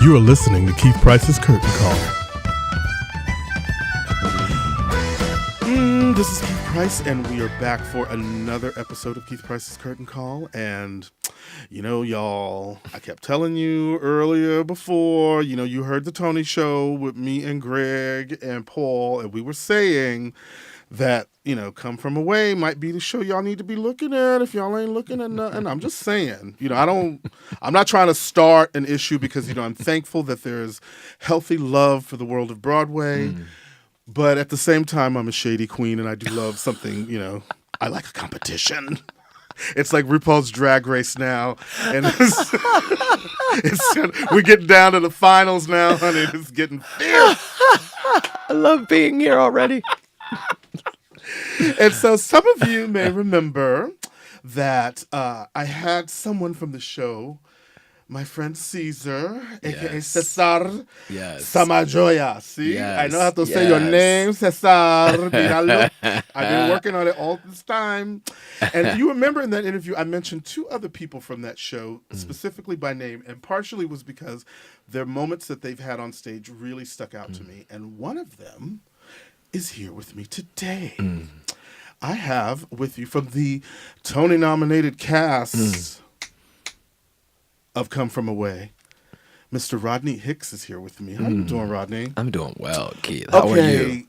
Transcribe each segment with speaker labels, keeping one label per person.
Speaker 1: You are listening to Keith Price's Curtain Call. This is Keith Price, and we are back for another episode of Keith Price's Curtain Call. And, you know, y'all, I kept telling you earlier before, you know, you heard the Tony show with me and Greg and Paul, and we were saying that, you know, Come From Away might be the show y'all need to be looking at if y'all ain't looking at nothing. I'm just saying, you know, I'm not trying to start an issue because, you know, I'm thankful that there's healthy love for the world of Broadway. But at the same time, I'm a shady queen and I do love something, you know, I like a competition. It's like RuPaul's Drag Race now. And we're getting down to the finals now, honey. It's getting fierce.
Speaker 2: I love being here already.
Speaker 1: And so some of you may remember that I had someone from the show, my friend Caesar, a.k.a. Cesar Samajoya. See, I know how to say your name, Cesar. I've been working on it all this time. And if you remember in that interview, I mentioned two other people from that show, specifically by name, and partially was because their moments that they've had on stage really stuck out to me. And one of them is here with me today. I have with you from the Tony-nominated cast of Come From Away, Mr. Rodney Hicks is here with me. How you doing, Rodney?
Speaker 2: I'm doing well, Keith. How are you?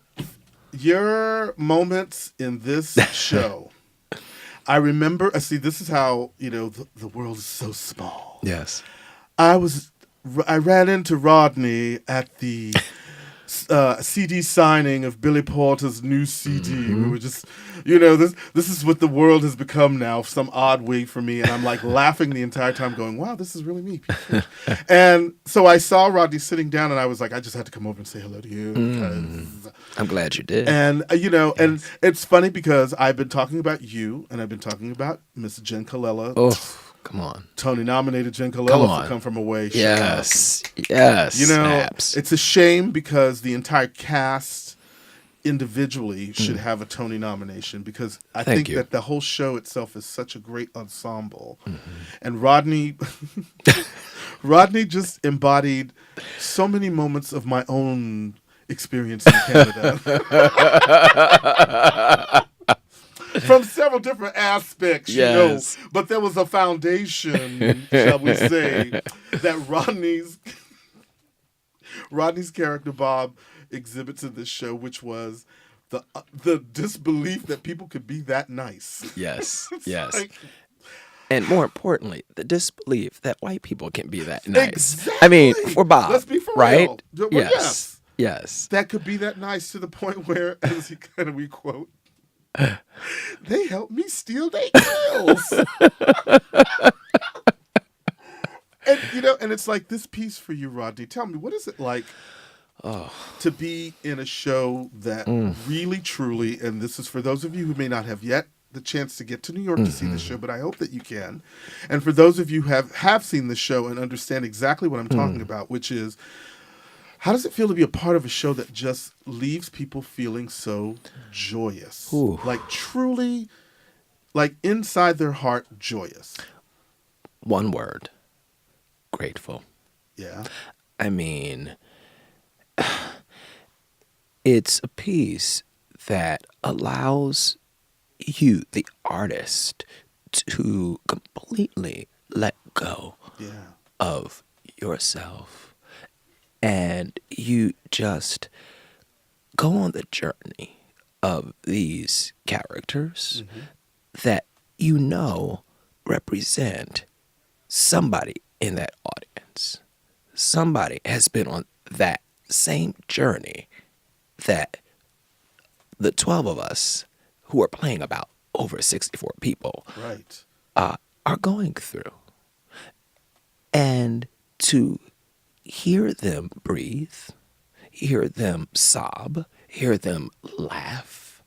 Speaker 1: Your moments in this show. I remember, see, this is how, you know, the world is so small.
Speaker 2: Yes.
Speaker 1: I ran into Rodney at the CD signing of Billy Porter's new CD. We were just, you know, this is what the world has become now, some odd way for me. And I'm like laughing the entire time going, wow, this is really me. And so I saw Rodney sitting down and I was like, I just had to come over and say hello to you.
Speaker 2: I'm glad you did.
Speaker 1: And, you know, and it's funny because I've been talking about you and I've been talking about Miss Jen Colella.
Speaker 2: Oh, come on.
Speaker 1: Tony-nominated Jen Colella for Come From Away.
Speaker 2: Yes.
Speaker 1: You know,
Speaker 2: Snaps.
Speaker 1: it's a shame because the entire cast individually should have a Tony nomination because I think that the whole show itself is such a great ensemble. And Rodney just embodied so many moments of my own experience in Canada. From several different aspects, you know. But there was a foundation, shall we say, that Rodney's character, Bob, exhibits in this show, which was the disbelief that people could be that nice.
Speaker 2: Yes.
Speaker 1: Like,
Speaker 2: and more importantly, the disbelief that white people can be that nice.
Speaker 1: Exactly.
Speaker 2: I mean, for Bob,
Speaker 1: let's be for
Speaker 2: right?
Speaker 1: real. Well,
Speaker 2: Yes.
Speaker 1: That could be that nice to the point where, as he kind of we quote, they helped me steal their grills. And, you know, and it's like this piece for you, Rodney. Tell me, what is it like to be in a show that really, truly, and this is for those of you who may not have yet the chance to get to New York to see the show, but I hope that you can. And for those of you who have seen the show and understand exactly what I'm talking about, which is, how does it feel to be a part of a show that just leaves people feeling so joyous? Like truly, like inside their heart, joyous.
Speaker 2: One word. Grateful.
Speaker 1: Yeah.
Speaker 2: I mean, it's a piece that allows you, the artist, to completely let go of yourself. And you just go on the journey of these characters that you know represent somebody in that audience. Somebody has been on that same journey that the 12 of us who are playing about over 64 people are going through. And to hear them breathe, hear them sob, hear them laugh,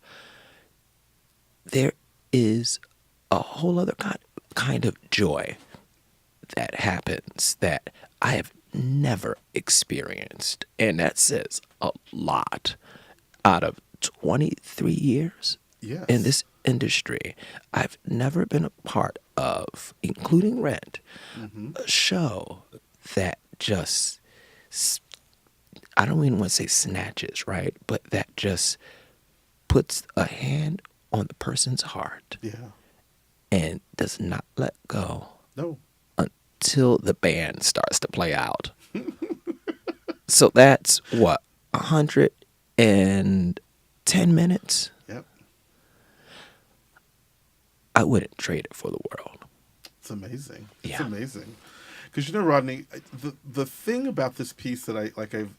Speaker 2: there is a whole other kind of joy that happens that I have never experienced. And that says a lot. Out of 23 years in this industry, I've never been a part of, including Rent, a show that just I don't even want to say snatches, right? But that just puts a hand on the person's heart.
Speaker 1: Yeah.
Speaker 2: And does not let go.
Speaker 1: No.
Speaker 2: Until the band starts to play out. So that's what, 110 minutes?
Speaker 1: Yep.
Speaker 2: I wouldn't trade it for the world.
Speaker 1: It's amazing. It's
Speaker 2: yeah.
Speaker 1: amazing. Because, you know, Rodney, the thing about this piece that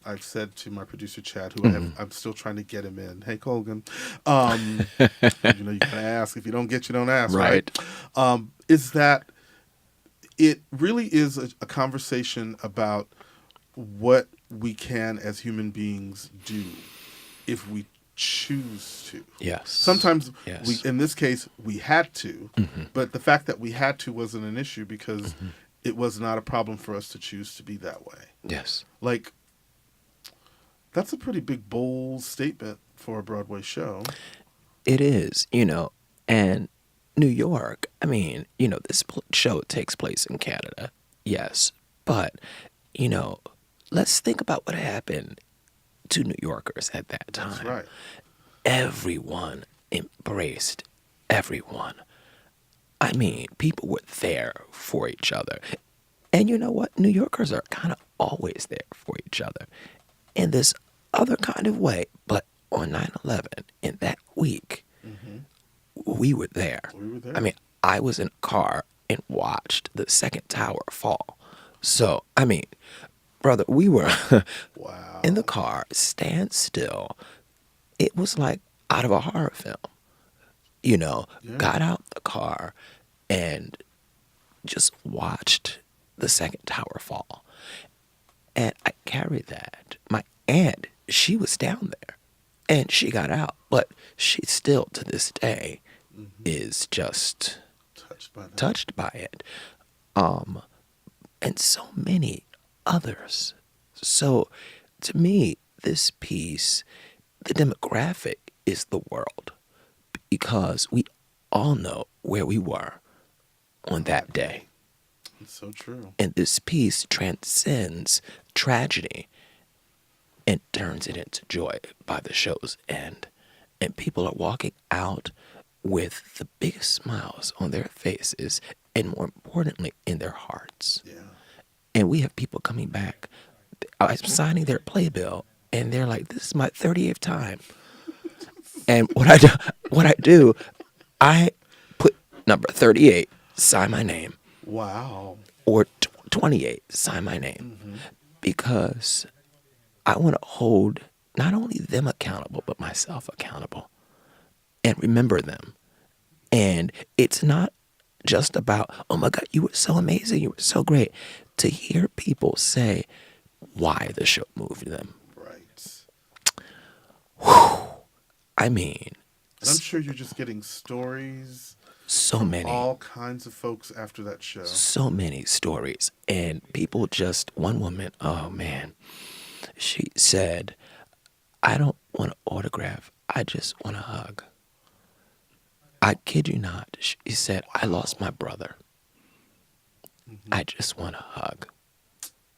Speaker 1: I've said to my producer Chad, who I'm still trying to get him in. Hey, Colgan, you know, you can ask. If you don't get, you don't ask, right? Is that it really is a conversation about what we can as human beings do if we choose to.
Speaker 2: Yes.
Speaker 1: Sometimes in this case, we had to, but the fact that we had to wasn't an issue because it was not a problem for us to choose to be that way.
Speaker 2: Yes.
Speaker 1: Like, that's a pretty big, bold statement for a Broadway show.
Speaker 2: It is, you know, and New York, I mean, you know, this show takes place in Canada, yes, but, you know, let's think about what happened to New Yorkers at that time.
Speaker 1: That's right.
Speaker 2: Everyone embraced everyone. I mean, people were there for each other. And you know what? New Yorkers are kind of always there for each other in this other kind of way. But on 9/11, in that week, we were there.
Speaker 1: We were there.
Speaker 2: I mean, I was in a car and watched the second tower fall. So, I mean, brother, we were in the car, stand still. It was like out of a horror film. You know, got out the car and just watched the second tower fall. And I carried that. My aunt, she was down there and she got out, but she still to this day is just touched by it. And so many others. So to me, this piece, the demographic is the world. Because we all know where we were on that day.
Speaker 1: It's so true.
Speaker 2: And this piece transcends tragedy and turns it into joy by the show's end. And people are walking out with the biggest smiles on their faces and, more importantly, in their hearts.
Speaker 1: Yeah.
Speaker 2: And we have people coming back. I'm signing their playbill, and they're like, this is my 38th time. And what I do, I put number 38, sign my name.
Speaker 1: Wow.
Speaker 2: Or 28, sign my name. Because I want to hold not only them accountable, but myself accountable. And remember them. And it's not just about, oh my God, you were so amazing, you were so great. To hear people say why the show moved them.
Speaker 1: Right.
Speaker 2: Whew. I mean,
Speaker 1: and I'm sure you're just getting stories.
Speaker 2: So many.
Speaker 1: All kinds of folks after that show.
Speaker 2: So many stories. And people just, one woman, oh man, she said, I don't want an autograph. I just want a hug. I kid you not. She said, I lost my brother. I just want a hug.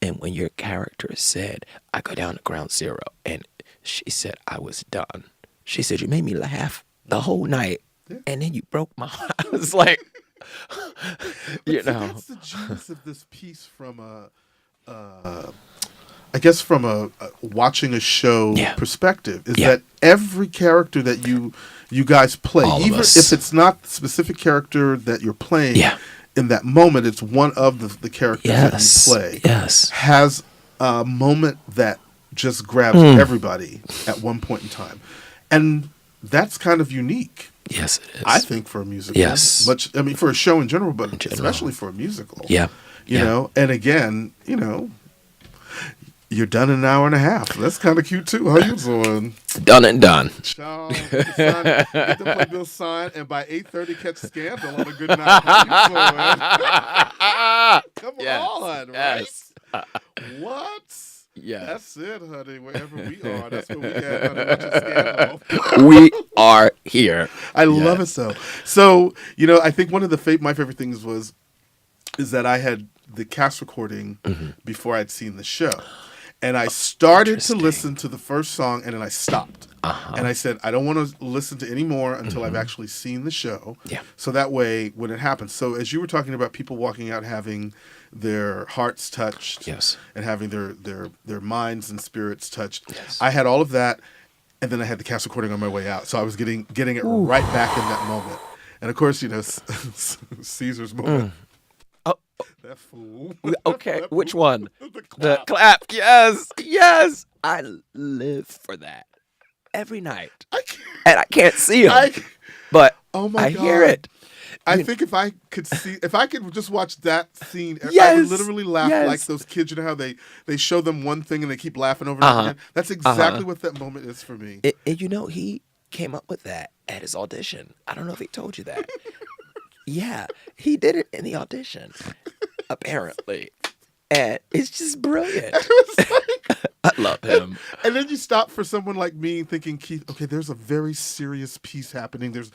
Speaker 2: And when your character said, I go down to ground zero, and she said, I was done. She said, you made me laugh the whole night, and then you broke my heart. I was like, you know.
Speaker 1: That's the genius of this piece from I guess from a watching a show perspective, is that every character that you guys play, even if it's not the specific character that you're playing, in that moment, it's one of the characters that you play, has a moment that just grabs everybody at one point in time. And that's kind of unique.
Speaker 2: Yes, it is.
Speaker 1: I think for a musical.
Speaker 2: Yes.
Speaker 1: I mean, for a show in general, but especially for a musical.
Speaker 2: Yeah.
Speaker 1: You know, and again, you know, you're done in an hour and a half. That's kind of cute, too. How you doing?
Speaker 2: Done and done.
Speaker 1: Child, get the playbill signed, and by 8:30, catch Scandal on a good night. How you doing? Come on, right? What?
Speaker 2: Yeah.
Speaker 1: That's it, honey. Wherever we are, that's where we at, honey. Watching Scandal.
Speaker 2: We are here.
Speaker 1: I love it so. So, you know, I think one of my favorite things is that I had the cast recording before I'd seen the show. And I started to listen to the first song, and then I stopped. And I said, I don't want to listen to any more until I've actually seen the show.
Speaker 2: Yeah.
Speaker 1: So that way, when it happens. So as you were talking about people walking out having their hearts touched,
Speaker 2: Yes,
Speaker 1: and having their minds and spirits touched,
Speaker 2: yes.
Speaker 1: I had all of that, and then I had the cast recording on my way out. So I was getting it right back in that moment. And of course, Caesar's moment.
Speaker 2: Oh,
Speaker 1: That fool.
Speaker 2: okay,
Speaker 1: That
Speaker 2: which
Speaker 1: fool.
Speaker 2: one?
Speaker 1: The
Speaker 2: The
Speaker 1: clap.
Speaker 2: clap. Yes, yes. I live for that every night,
Speaker 1: I can't.
Speaker 2: and I can't see him, but
Speaker 1: Oh my
Speaker 2: I
Speaker 1: God.
Speaker 2: hear it.
Speaker 1: I think if I could just watch that scene, I
Speaker 2: Yes,
Speaker 1: would literally laugh
Speaker 2: yes.
Speaker 1: like those kids. You know how they show them one thing and they keep laughing over and over again? That's exactly what that moment is for me.
Speaker 2: And he came up with that at his audition. I don't know if he told you that. Yeah, he did it in the audition, apparently. And it's just brilliant. I love him.
Speaker 1: And then you stop for someone like me thinking, Keith, okay, there's a very serious piece happening. There's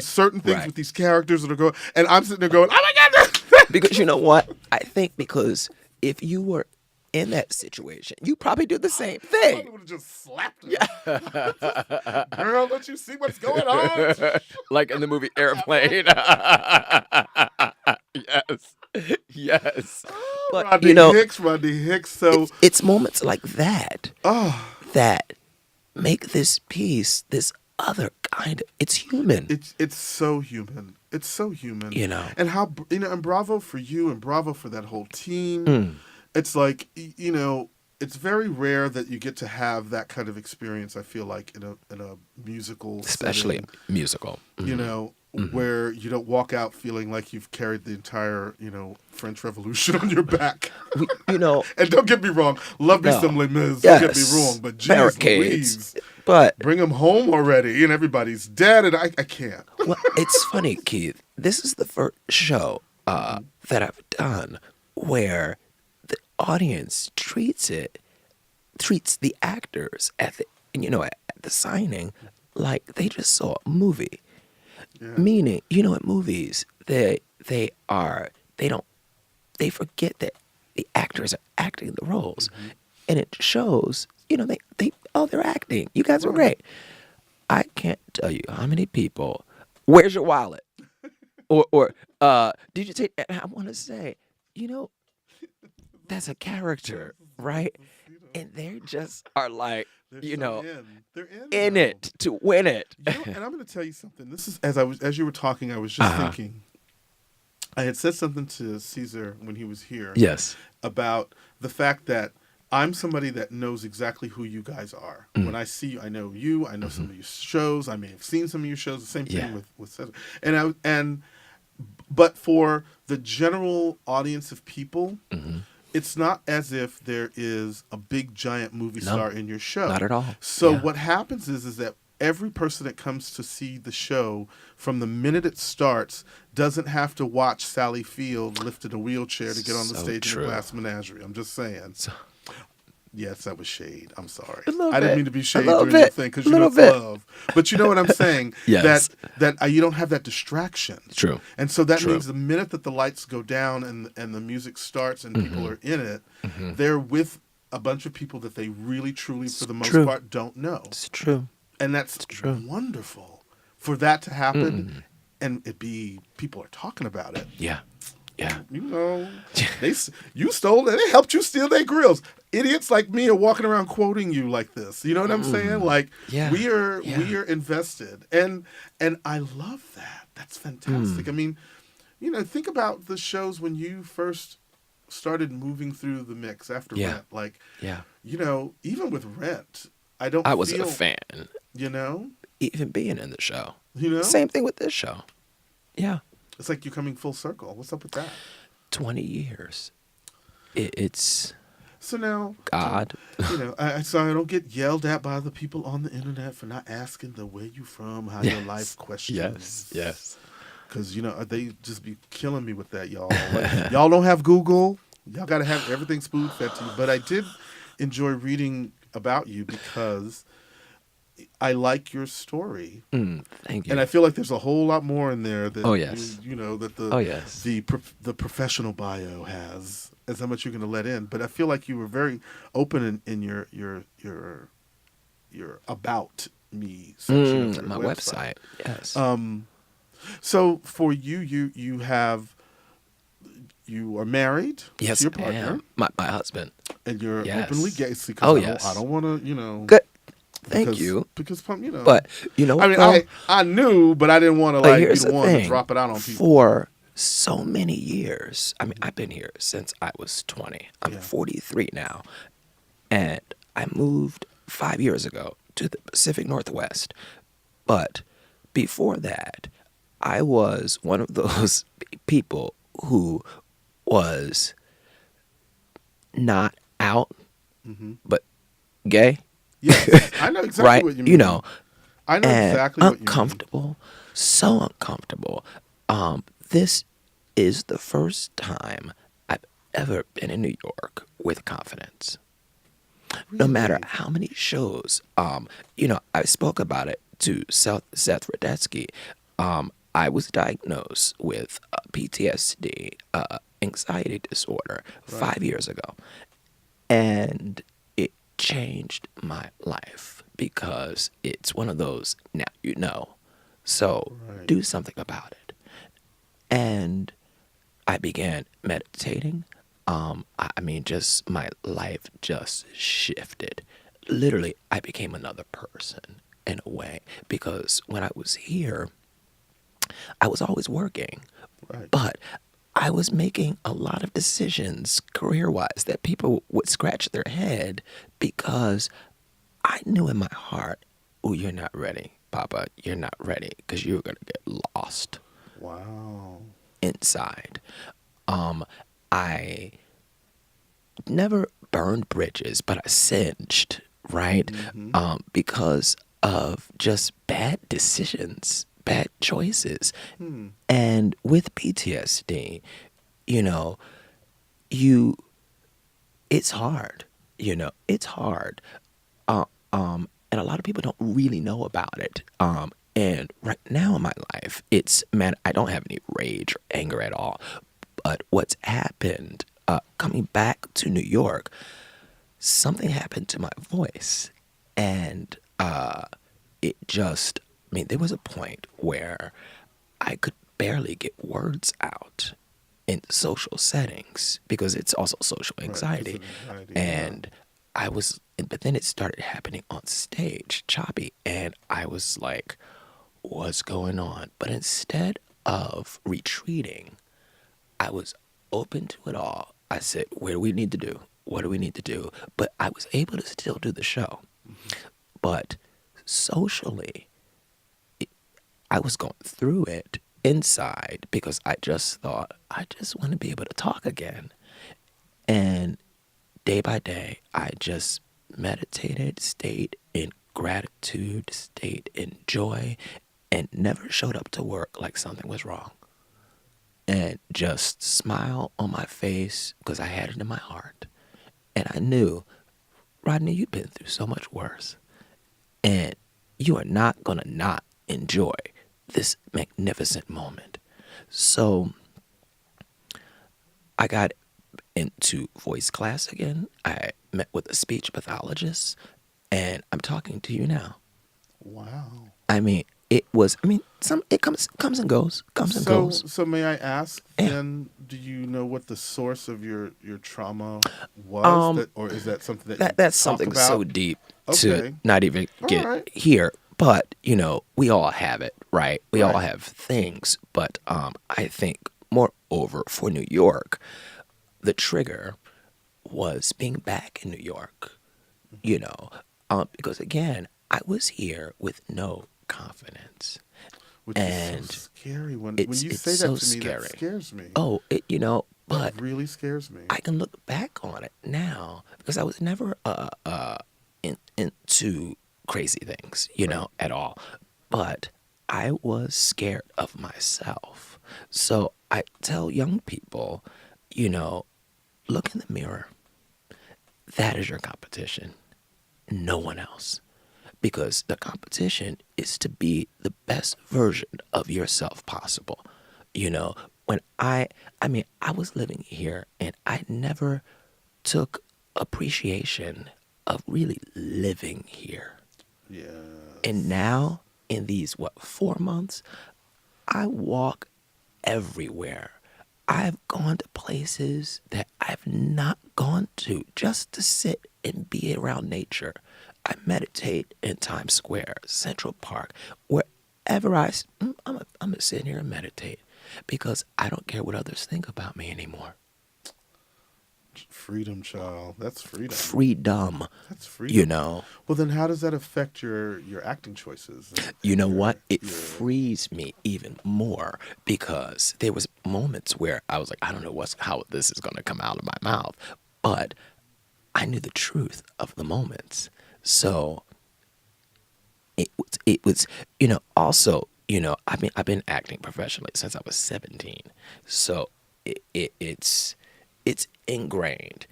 Speaker 1: certain things with these characters that are going, and I'm sitting there going, oh my God.
Speaker 2: Because you know what? I think because if you were in that situation, you probably do the same
Speaker 1: I
Speaker 2: thing.
Speaker 1: would have just slapped her. Girl, don't you see what's going on?
Speaker 2: Like in the movie Airplane. Yes. Yes. But
Speaker 1: Rodney Hicks. So
Speaker 2: it's moments like that
Speaker 1: oh,
Speaker 2: that make this piece this other kind of, it's human.
Speaker 1: it's so human. It's so human. And how and bravo for you and bravo for that whole team. It's like it's very rare that you get to have that kind of experience. I feel like in a musical,
Speaker 2: especially
Speaker 1: setting,
Speaker 2: musical.
Speaker 1: where you don't walk out feeling like you've carried the entire French Revolution on your back. And don't get me wrong, love me some Les Mis. Don't get me wrong, but geez Louise,
Speaker 2: but
Speaker 1: bring them home already, and everybody's dead, and I can't.
Speaker 2: Well, it's funny, Keith. This is the first show that I've done where the audience treats the actors at the signing like they just saw a movie. Yeah. Meaning, at movies they forget that the actors are acting the roles, and it shows. They're acting. You guys are great. I can't tell you how many people. Where's your wallet? or did you take? And I want to say, that's a character, right? And they just are like,
Speaker 1: they're
Speaker 2: in it to win it.
Speaker 1: And I'm going to tell you something. This is as you were talking, I was just thinking. I had said something to Caesar when he was here.
Speaker 2: Yes. About
Speaker 1: the fact that I'm somebody that knows exactly who you guys are. When I see you, I know you. I know some of your shows. I may have seen some of your shows. The same thing with Caesar. But for the general audience of people. It's not as if there is a big giant movie star in your show.
Speaker 2: Not at all.
Speaker 1: So what happens is that every person that comes to see the show from the minute it starts doesn't have to watch Sally Field lift in a wheelchair to get on the stage in a glass menagerie. I'm just saying. Yes, that was shade. I'm sorry. I didn't mean to be shade during your thing because it's love. But you know what I'm saying?
Speaker 2: Yes.
Speaker 1: That you don't have that distraction.
Speaker 2: True.
Speaker 1: And so that means the minute that the lights go down and the music starts and people are in it, they're with a bunch of people that they really, truly, for the most part, don't know.
Speaker 2: It's true.
Speaker 1: And that's wonderful for that to happen and people are talking about it.
Speaker 2: Yeah. Yeah.
Speaker 1: You stole it. They helped you steal their grills. Idiots like me are walking around quoting you like this. You know what I'm saying? Like we are invested. And I love that. That's fantastic. I mean, think about the shows when you first started moving through the mix after Rent. Like, even with Rent, I
Speaker 2: wasn't a fan. Even being in the show. Same thing with this show. Yeah.
Speaker 1: It's like you're coming full circle. What's up with that?
Speaker 2: 20 years. It's
Speaker 1: so now
Speaker 2: God.
Speaker 1: So I don't get yelled at by the people on the internet for not asking the where you from, how your life questions.
Speaker 2: Yes.
Speaker 1: Because they just be killing me with that, y'all. Like, y'all don't have Google. Y'all got to have everything spoon fed to you. But I did enjoy reading about you because I like your story.
Speaker 2: Thank you.
Speaker 1: And I feel like there's a whole lot more in there that
Speaker 2: Oh, yes.
Speaker 1: you know that
Speaker 2: Oh, yes.
Speaker 1: the professional bio has, and how much you're going to let in. But I feel like you were very open in your about me section of your
Speaker 2: My
Speaker 1: website.
Speaker 2: Yes.
Speaker 1: So for you are married
Speaker 2: Yes,
Speaker 1: to your
Speaker 2: I
Speaker 1: partner,
Speaker 2: am. My husband.
Speaker 1: and you're
Speaker 2: Yes.
Speaker 1: openly gay. Because
Speaker 2: Oh,
Speaker 1: I
Speaker 2: yes.
Speaker 1: don't want to,
Speaker 2: Good. Thank you.
Speaker 1: Because you know.
Speaker 2: But you know what?
Speaker 1: I mean, I knew, but I didn't want to like be
Speaker 2: Here's
Speaker 1: the
Speaker 2: the
Speaker 1: one to
Speaker 2: thing.
Speaker 1: drop it out on people.
Speaker 2: For so many years, I mean, I've been here since I was 20. I'm 43 now, and I moved 5 years ago to the Pacific Northwest. But before that, I was one of those people who was not out, but gay.
Speaker 1: Yes, I know exactly
Speaker 2: Right?
Speaker 1: what you mean.
Speaker 2: You know,
Speaker 1: I know
Speaker 2: and
Speaker 1: exactly what you mean.
Speaker 2: uncomfortable, so uncomfortable. This is the first time I've ever been in New York with confidence.
Speaker 1: Really?
Speaker 2: No matter how many shows, you know, I spoke about it to Seth Rudetsky. I was diagnosed with PTSD, anxiety disorder, 5 years ago, and it changed my life because it's one of those now you know, so do something about it. And I began meditating. I mean, just my life just shifted. Literally, I became another person in a way because when I was here, I was always working, but I was making a lot of decisions career-wise that people would scratch their head because I knew in my heart, oh, you're not ready, Papa. You're not ready because you're going to get lost.
Speaker 1: Wow.
Speaker 2: Inside. I never burned bridges, but I singed, right? Because of just bad decisions, bad choices. And with PTSD, you know, it's hard, you know, it's hard. And a lot of people don't really know about it. And right now in my life, man, I don't have any rage or anger at all. But what's happened, coming back to New York, something happened to my voice. And I mean, there was a point where I could barely get words out in social settings because it's also social anxiety. And but then it started happening on stage, choppy, and I was like, what's going on? But instead of retreating, I was open to it all. I said, where do we need to do? What do we need to do? But I was able to still do the show. But socially, I was going through it inside because I just thought, I just want to be able to talk again. And day by day, I just meditated, stayed in gratitude, stayed in joy, and never showed up to work like something was wrong. And just smile on my face because I had it in my heart. And I knew, Rodney, you've been through so much worse. And you are not going to not enjoy this magnificent moment. So I got into voice class again. I met with a speech pathologist, and I'm talking to you now.
Speaker 1: Wow.
Speaker 2: I mean, it comes and goes, and goes.
Speaker 1: So may I ask then, do you know what the source of your trauma was? Or is that something
Speaker 2: that's something
Speaker 1: about?
Speaker 2: So deep to not even get here? But, you know, we all have it, right? We all have things. But I think, moreover, for New York, the trigger was being back in New York, you know, because, again, I was here with no confidence.
Speaker 1: Which is so scary. When you say that to me, that scares me.
Speaker 2: Oh, you know, but
Speaker 1: it really scares me.
Speaker 2: I can look back on it now because I was never into crazy things, you know, at all. But I was scared of myself. So I tell young people, you know, look in the mirror. That is your competition. No one else. because the competition is to be the best version of yourself possible. You know, when I was living here and I never took appreciation of really living here.
Speaker 1: Yeah.
Speaker 2: And now, in these, 4 months, I walk everywhere. I've gone to places that I've not gone to just to sit and be around nature. I meditate in Times Square, Central Park, wherever I'm going to sit here and meditate because I don't care what others think about me anymore.
Speaker 1: Freedom, child. That's freedom.
Speaker 2: Freedom.
Speaker 1: That's freedom.
Speaker 2: You know.
Speaker 1: Well, then how does that affect your acting choices?
Speaker 2: You know what? It frees me even more because there was moments where I was like, I don't know how this is going to come out of my mouth, but I knew the truth of the moments. So it was, also, I've been acting professionally since I was 17. So it's ingrained,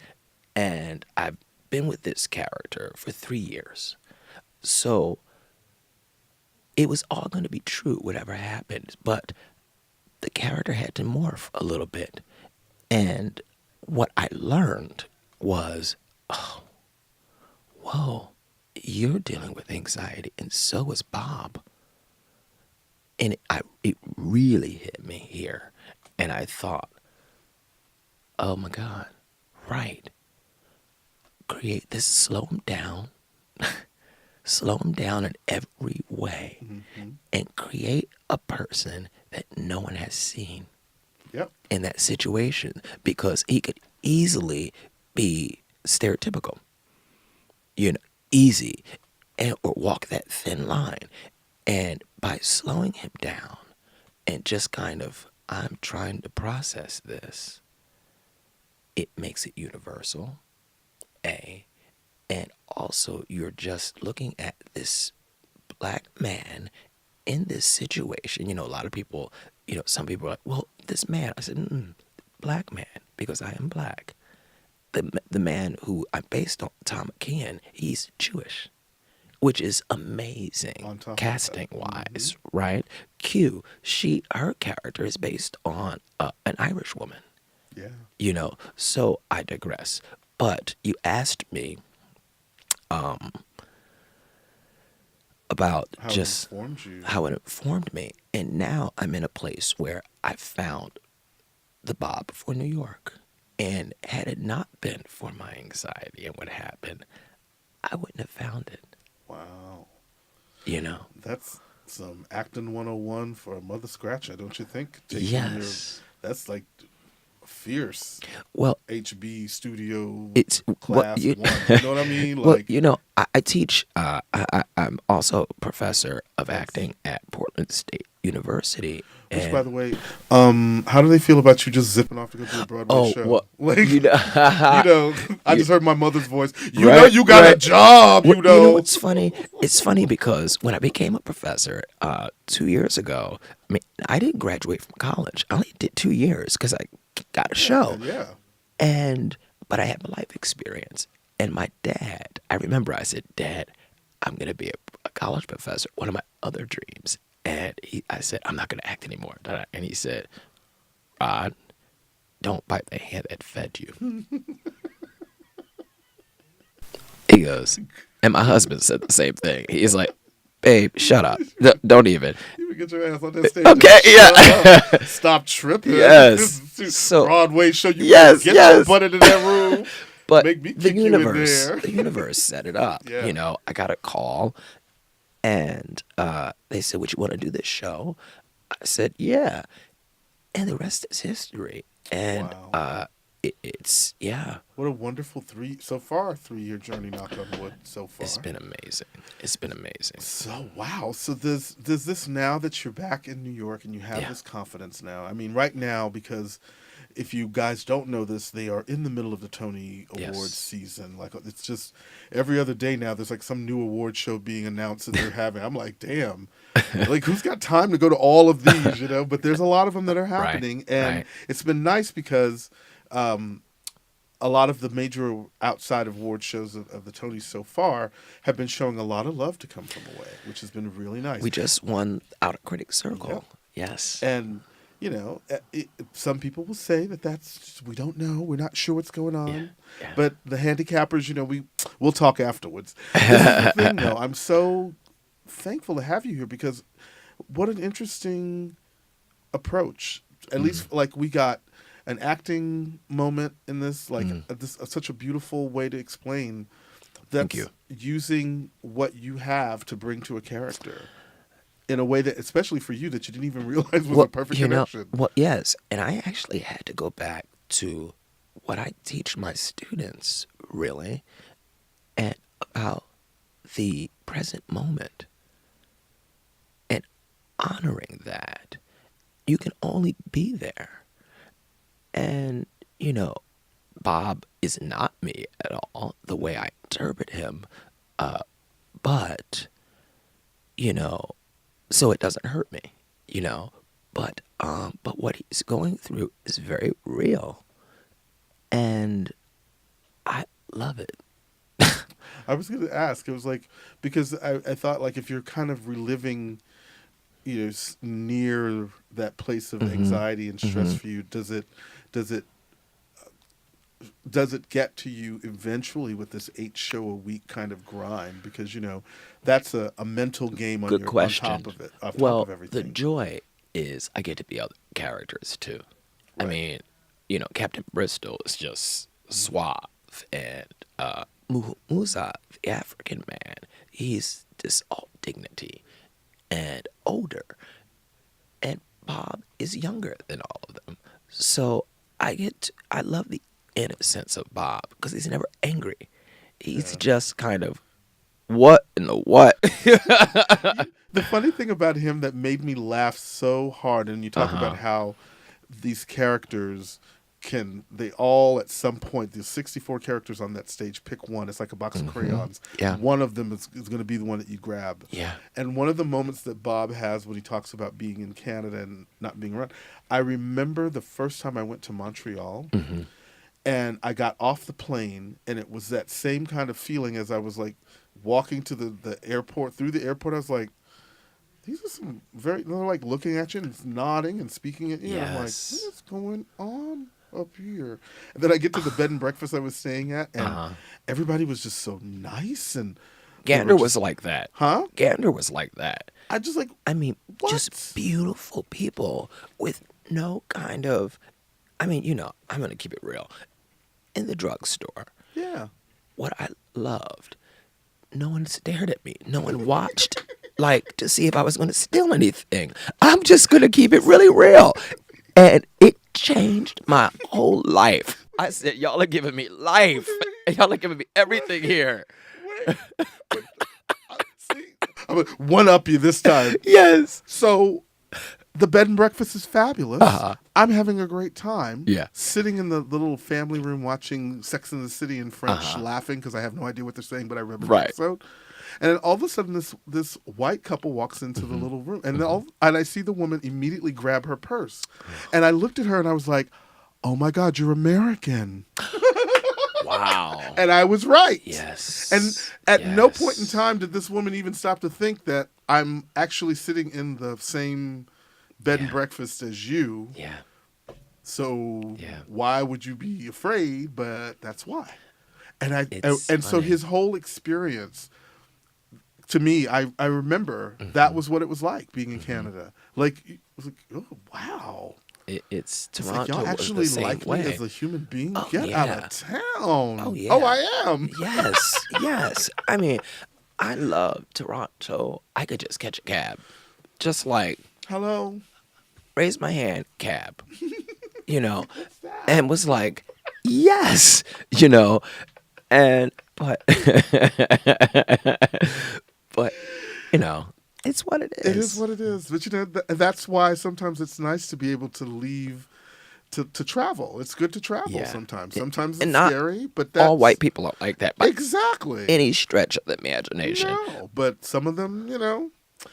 Speaker 2: and I've been with this character for 3 years. So it was all going to be true, whatever happened, but the character had to morph a little bit. And what I learned was, oh, whoa, you're dealing with anxiety, and so is Bob. And it really hit me here. And I thought, oh my God, right. Create this, slow him down in every way, and create a person that no one has seen in that situation, because he could easily be stereotypical, easy, or walk that thin line. And by slowing him down and just kind of, I'm trying to process this, it makes it universal, and also you're just looking at this black man in this situation. A lot of people, some people are like, well, this man. I said, black man, because I am black. The man who I'm based on, Tom McKeon, he's Jewish, which is amazing casting-wise, right? Q, her character is based on an Irish woman. Yeah. So I digress. But you asked me about how it informed me. And now I'm in a place where I found the Bob for New York. And had it not been for my anxiety and what happened, I wouldn't have found it.
Speaker 1: Wow.
Speaker 2: That's
Speaker 1: some acting 101 for a mother scratcher, don't you think?
Speaker 2: Yes.
Speaker 1: That's like fierce.
Speaker 2: Well,
Speaker 1: HB studio
Speaker 2: class
Speaker 1: 1. You know what I mean?
Speaker 2: I teach. I'm also a professor of acting at Portland State University.
Speaker 1: Which, by the way, how do they feel about you just zipping off to go do a Broadway show?
Speaker 2: Well,
Speaker 1: I just heard my mother's voice. You got a job.
Speaker 2: Well, it's funny. It's funny because when I became a professor 2 years ago, I didn't graduate from college. I only did 2 years because I got a show.
Speaker 1: Yeah.
Speaker 2: But I had my life experience. And my dad, I remember I said, Dad, I'm going to be a college professor. One of my other dreams. And I said, I'm not going to act anymore. And he said, Rod, don't bite the hand that fed you. He goes, and my husband said the same thing. He's like, babe, shut up. Don't even.
Speaker 1: You would get your ass on that stage.
Speaker 2: Okay, yeah.
Speaker 1: Stop tripping.
Speaker 2: Yes.
Speaker 1: So, Broadway show. You
Speaker 2: get
Speaker 1: your butt into that room.
Speaker 2: But
Speaker 1: Make me
Speaker 2: the
Speaker 1: universe
Speaker 2: set it up.
Speaker 1: Yeah.
Speaker 2: I got a call. And they said, would you want to do this show? I said, yeah. And the rest is history. And
Speaker 1: wow.
Speaker 2: It's, yeah.
Speaker 1: What a wonderful 3-year journey, knock on wood, so far.
Speaker 2: It's been amazing.
Speaker 1: So, wow. So does this, now that you're back in New York and you have this confidence now, right now, because if you guys don't know this, they are in the middle of the Tony Awards season. Like, it's just every other day now, there's like some new award show being announced that they're having. I'm like, damn, like who's got time to go to all of these, But there's a lot of them that are happening. And it's been nice because a lot of the major outside award shows of the Tonys so far have been showing a lot of love to Come From Away, which has been really nice.
Speaker 2: We just won Out of Critics Circle. Yep. Yes.
Speaker 1: And, some people will say that's we don't know. We're not sure what's going on.
Speaker 2: Yeah. Yeah.
Speaker 1: But the handicappers, we'll talk afterwards. This is the thing, though. I'm so thankful to have you here because what an interesting approach. At least, we got an acting moment in this, such a beautiful way to explain. That's
Speaker 2: Thank you.
Speaker 1: Using what you have to bring to a character in a way that, especially for you, that you didn't even realize was a perfect connection.
Speaker 2: Yes, and I actually had to go back to what I teach my students, really, and about the present moment and honoring that. You can only be there. And, Bob is not me at all, the way I interpret him. But, so it doesn't hurt me, But what he's going through is very real. And I love it.
Speaker 1: I was going to ask, it was because I thought if you're kind of reliving, near that place of anxiety and stress for you, does it get to you eventually with this 8-show-a-week kind of grind? Because, that's a mental game on top of it.
Speaker 2: Well,
Speaker 1: top of everything.
Speaker 2: The joy is I get to be other characters, too. Right. I mean, Captain Bristol is just suave, and Musa, the African man, he's just all dignity and older. And Bob is younger than all of them. So I love the innocence of Bob because he's never angry. He's just kind of, what in the what?
Speaker 1: The funny thing about him that made me laugh so hard, and you talk about how these characters they all at some point, there's 64 characters on that stage, pick one. It's like a box of crayons.
Speaker 2: Yeah.
Speaker 1: One of them is going to be the one that you grab.
Speaker 2: Yeah.
Speaker 1: And one of the moments that Bob has when he talks about being in Canada and not being around, I remember the first time I went to Montreal and I got off the plane, and it was that same kind of feeling as I was walking to the airport, through the airport. I was like, these are some they're looking at you and nodding and speaking at you.
Speaker 2: Yes.
Speaker 1: I'm like, what is going on up here? And then I get to the bed and breakfast I was staying at, and everybody was just so nice. And
Speaker 2: Gander was like that.
Speaker 1: Huh?
Speaker 2: Gander was like that.
Speaker 1: I just what?
Speaker 2: Just beautiful people with no kind of, I'm going to keep it real. In the drugstore.
Speaker 1: Yeah.
Speaker 2: What I loved, no one stared at me. No one watched to see if I was going to steal anything. I'm just going to keep it really real. And it changed my whole life. I said, y'all are giving me life. Y'all are giving me everything here.
Speaker 1: Wait. See, I'm going to one-up you this time.
Speaker 2: Yes.
Speaker 1: So the bed and breakfast is fabulous. I'm having a great time.
Speaker 2: Yeah.
Speaker 1: Sitting in the little family room watching Sex and the City in French, laughing because I have no idea what they're saying, but I remember the episode. And then all of a sudden, this white couple walks into the little room, and and I see the woman immediately grab her purse, and I looked at her and I was like, "Oh my God, you're American!"
Speaker 2: Wow.
Speaker 1: And I was right.
Speaker 2: Yes.
Speaker 1: And at no point in time did this woman even stop to think that I'm actually sitting in the same bed and breakfast as you.
Speaker 2: Yeah.
Speaker 1: So why would you be afraid? But that's why. And so his whole experience, to me, I remember that was what it was like being in Canada. It was oh wow.
Speaker 2: It's Toronto.
Speaker 1: Y'all actually
Speaker 2: was the same
Speaker 1: like
Speaker 2: way.
Speaker 1: me as a human being?
Speaker 2: Oh,
Speaker 1: Get out of town.
Speaker 2: Oh yeah.
Speaker 1: Oh, I am.
Speaker 2: Yes. I mean, I love Toronto. I could just catch a cab. Just
Speaker 1: hello.
Speaker 2: Raise my hand, cab. And was like, yes, and but it's what it is.
Speaker 1: It is what it is. But that's why sometimes it's nice to be able to leave to travel. It's good to travel sometimes. Sometimes it's scary, but that's
Speaker 2: all white people are like that.
Speaker 1: Exactly.
Speaker 2: Any stretch of the imagination.
Speaker 1: No, but some of them,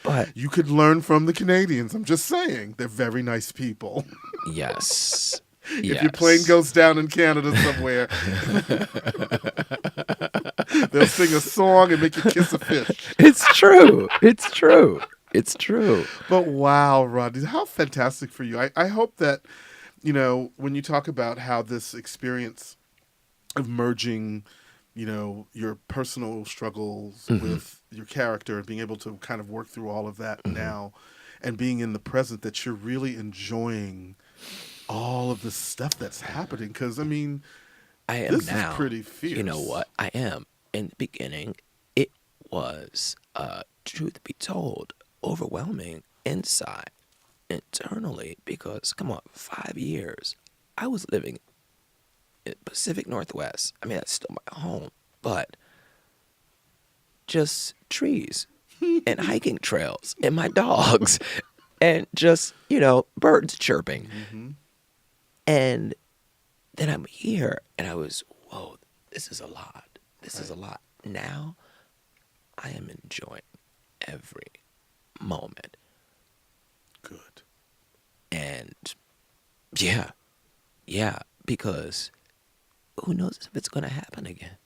Speaker 2: But
Speaker 1: you could learn from the Canadians. I'm just saying, they're very nice people.
Speaker 2: Yes.
Speaker 1: If your plane goes down in Canada somewhere, they'll sing a song and make you kiss a fish.
Speaker 2: It's true. It's true. It's true.
Speaker 1: But wow, Rodney, how fantastic for you. I hope that, when you talk about how this experience of merging, your personal struggles with your character and being able to kind of work through all of that now and being in the present, that you're really enjoying all of the stuff that's happening. Because, I mean,
Speaker 2: I am
Speaker 1: this
Speaker 2: now.
Speaker 1: is pretty fierce.
Speaker 2: You know what? I am. In the beginning, it was, truth be told, overwhelming inside, internally, because, come on, 5 years, I was living in Pacific Northwest. I mean, that's still my home, but just trees and hiking trails and my dogs and just, birds chirping. And then I'm here and I was, whoa, this is a lot. This is a lot. Now I am enjoying every moment.
Speaker 1: Good.
Speaker 2: And yeah, because who knows if it's going to happen again.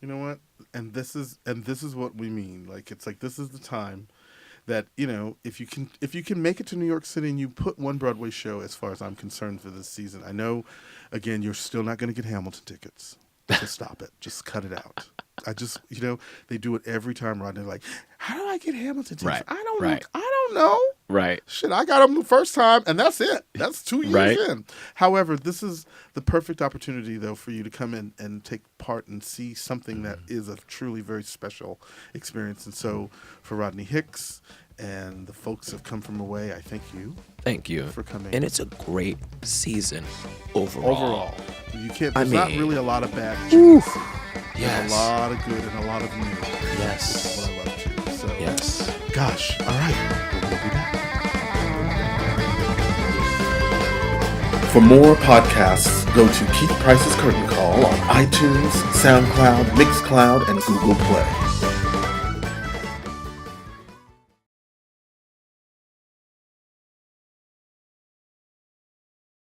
Speaker 1: You know what? And this is what we mean. Like, it's like, this is the time that, if you can make it to New York City and you put one Broadway show, as far as I'm concerned, for this season. I know, again, you're still not going to get Hamilton tickets. So stop it. Just cut it out. I just, they do it every time, Rodney. They're like, how do I get Hamilton tickets?
Speaker 2: Right.
Speaker 1: I don't know.
Speaker 2: Right.
Speaker 1: Shit, I got them the first time, and that's it. That's 2 years in. However, this is the perfect opportunity, though, for you to come in and take part and see something that is a truly very special experience. And so, for Rodney Hicks and the folks that have come from away, I thank you.
Speaker 2: Thank you
Speaker 1: for coming.
Speaker 2: And it's a great season overall.
Speaker 1: You can't. There's not really a lot of bad.
Speaker 2: Yes.
Speaker 1: There's a lot of good and a lot of new.
Speaker 2: Yes.
Speaker 1: That's what I love too. So
Speaker 2: yes.
Speaker 1: Gosh. All right. We'll be back. For more podcasts, go to Keith Price's Curtain Call on iTunes, SoundCloud, Mixcloud, and Google Play.